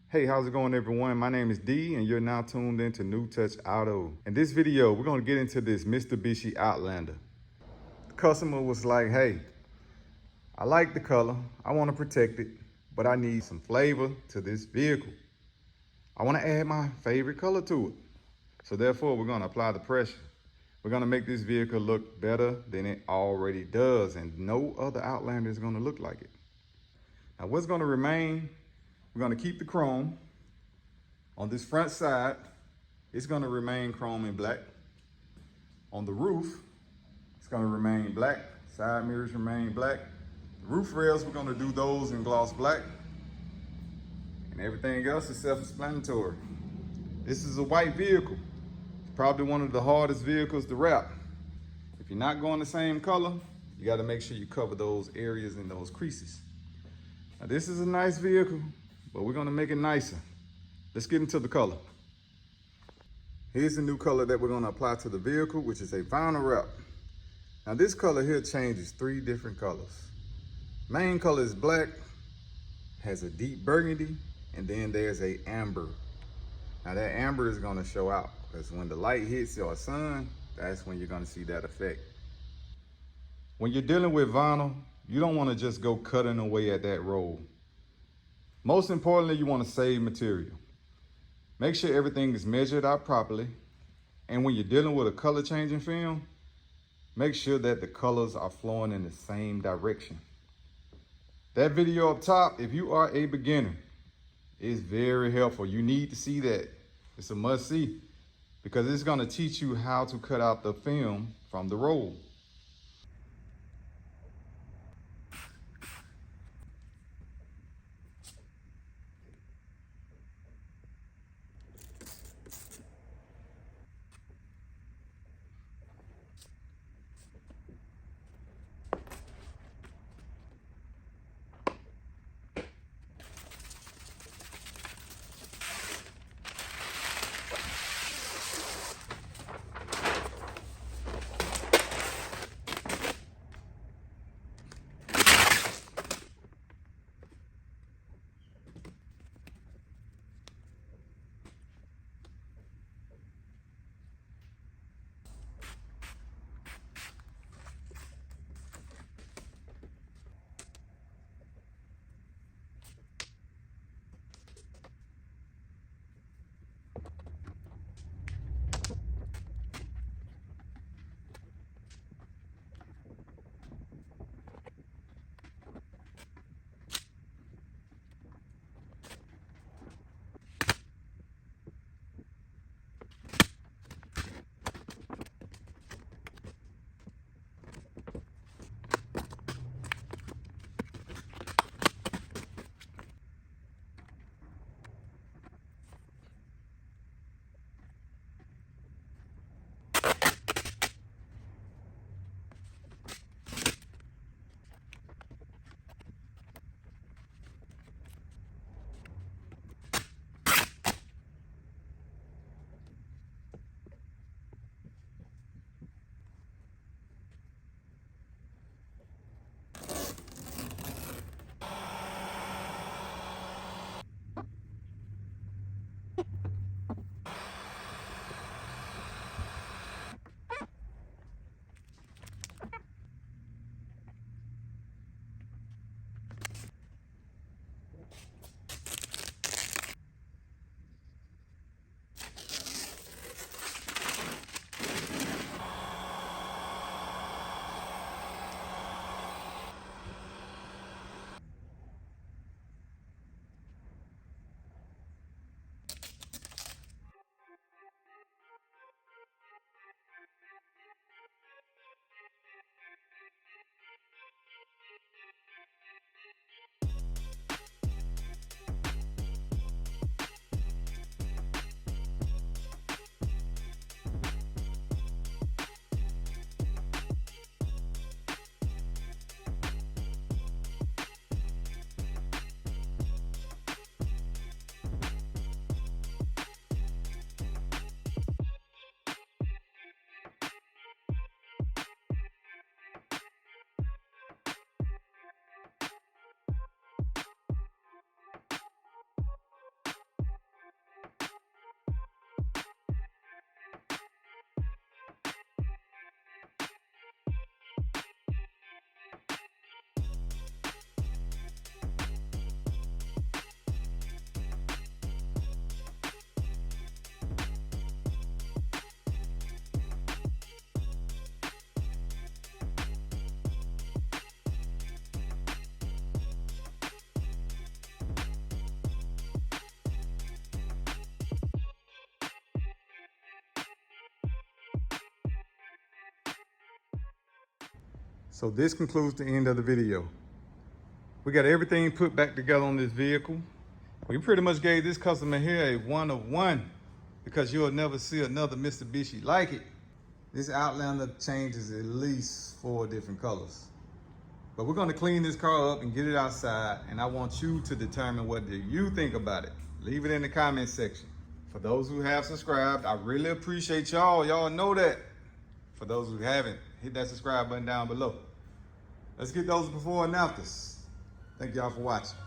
Hey, how's it going, everyone? My name is D, and you're now tuned into New Touch Auto. In this video, we're going to get into this Mitsubishi Outlander. The customer was like, hey, I like the color, I want to protect it, but I need some flavor to this vehicle. I want to add my favorite color to it. So therefore, we're going to apply the pressure. We're going to make this vehicle look better than it already does, and no other Outlander is going to look like it. Now, what's going to remain, we're going to keep the chrome. On this front side, it's going to remain chrome and black. On the roof, it's going to remain black. Side mirrors remain black. The roof rails, we're going to do those in gloss black. And everything else is self-explanatory. This is a white vehicle. It's probably one of the hardest vehicles to wrap. If you're not going the same color, you got to make sure you cover those areas and those creases. Now, this is a nice vehicle, but we're going to make it nicer. Let's get into the color. Here's the new color that we're going to apply to the vehicle, which is a vinyl wrap. Now, this color here changes 3 different colors. Main color is black, has a deep burgundy, and then there's a amber. Now, that amber is going to show out because when the light hits your sun, that's when you're going to see that effect. When you're dealing with vinyl, you don't want to just go cutting away at that roll. Most importantly, you want to save material. Make sure everything is measured out properly. And when you're dealing with a color changing film, make sure that the colors are flowing in the same direction. That video up top, if you are a beginner, is very helpful. You need to see that. It's a must see because it's going to teach you how to cut out the film from the roll. So this concludes the end of the video. We got everything put back together on this vehicle. We pretty much gave this customer here a 1 of 1 because you'll never see another Mitsubishi like it. This Outlander changes at least 4 different colors. But we're gonna clean this car up and get it outside, and I want you to determine what do you think about it. Leave it in the comment section. For those who have subscribed, I really appreciate y'all. Y'all know that. For those who haven't, hit that subscribe button down below. Let's get those before and afters. Thank y'all for watching.